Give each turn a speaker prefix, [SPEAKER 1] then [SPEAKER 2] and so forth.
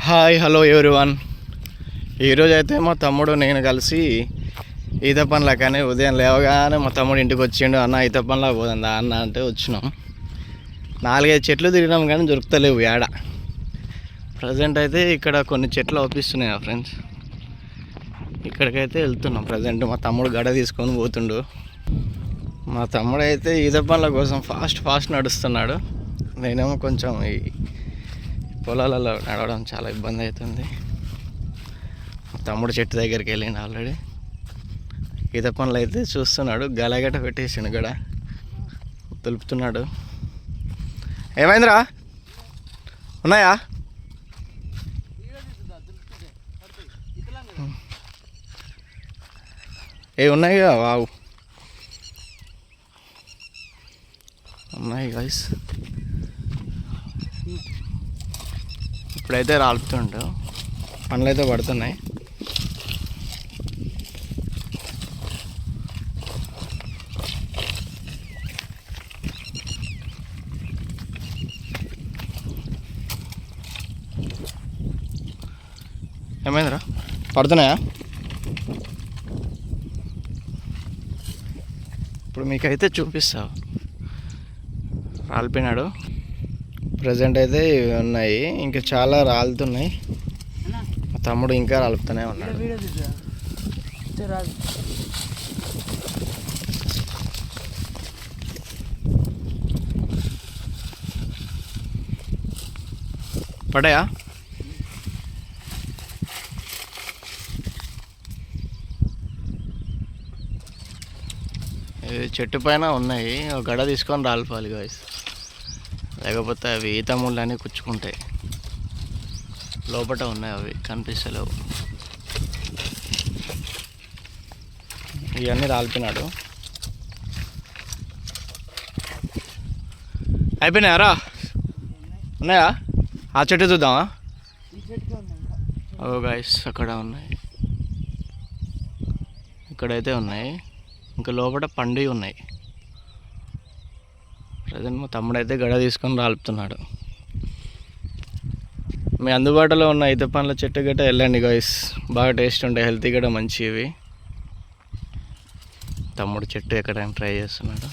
[SPEAKER 1] Hi hello everyone. ఈరోజు అయితే మా తమ్ముడు నేను కలిసి ఈత పనులకు కానీ ఉదయం లేవగానే మా తమ్ముడు ఇంటికి వచ్చిండు. అన్న ఈత పనులకు పోదా అన్న అంటే వచ్చినాం. 4-5 చెట్లు తిరిగినాం కానీ దొరుకుతలేవు ఏడ. ప్రజెంట్ అయితే ఇక్కడ కొన్ని చెట్లు అవుపిస్తున్నాయి ఫ్రెండ్స్. ఇక్కడికైతే వెళ్తున్నాం ప్రజెంట్. మా తమ్ముడు గడ తీసుకొని పోతుండు. మా తమ్ముడు అయితే ఈత పనుల కోసం ఫాస్ట్ నడుస్తున్నాడు. నేనేమో కొంచెం ఈ పొలాలలో నడవడం చాలా ఇబ్బంది అవుతుంది. మా తమ్ముడు చెట్టు దగ్గరికి వెళ్ళిండు ఆల్రెడీ. ఈత పనులు అయితే చూస్తున్నాడు. గలగట పెట్టేసిండు గడ తులుపుతున్నాడు. ఏమైందిరా, ఉన్నాయా? ఉన్నాయి కదా, వావు ఉన్నాయి గైస్. ఇప్పుడైతే రాలుతుండు, పనులు అయితే పడుతున్నాయి. ఏమైందిరా, పడుతున్నాయా? ఇప్పుడు మీకైతే చూపిస్తా. రాలిపోయినాడు. ప్రజెంట్ అయితే ఇవి ఉన్నాయి, ఇంకా చాలా రాలుతున్నాయి. మా తమ్ముడు ఇంకా రాలుపుతూనే ఉన్నాడు. పడ్డాయా? చెట్టు పైన ఉన్నాయి. ఒక గడ తీసుకొని రాలిపోవాలి గాయ్స్, లేకపోతే అవి ఈత ముళ్ళని కుచ్చుకుంటాయి. లోపల ఉన్నాయి, అవి కనిపిస్తలేవు. ఇవన్నీ రాలిపోయినాడు. అయిపోయినాయారా? ఉన్నాయా? ఆ చెట్టు చూద్దామా? ఓ గాయ్స్, అక్కడ ఉన్నాయి, ఇక్కడైతే ఉన్నాయి. ఇంకా లోపల పండు ఉన్నాయి. ప్రజెంట్ మా తమ్ముడు అయితే గడ తీసుకొని రాలుపుతున్నాడు. మీ అందుబాటులో ఉన్న ఈత పండ్ల చెట్టు గట్ట వెళ్ళండి గాయ్స్, బాగా టేస్ట్ ఉంటాయి, హెల్తీ కూడా మంచివి. తమ్ముడు చెట్టు ఎక్కడానికి ట్రై చేస్తున్నాడు.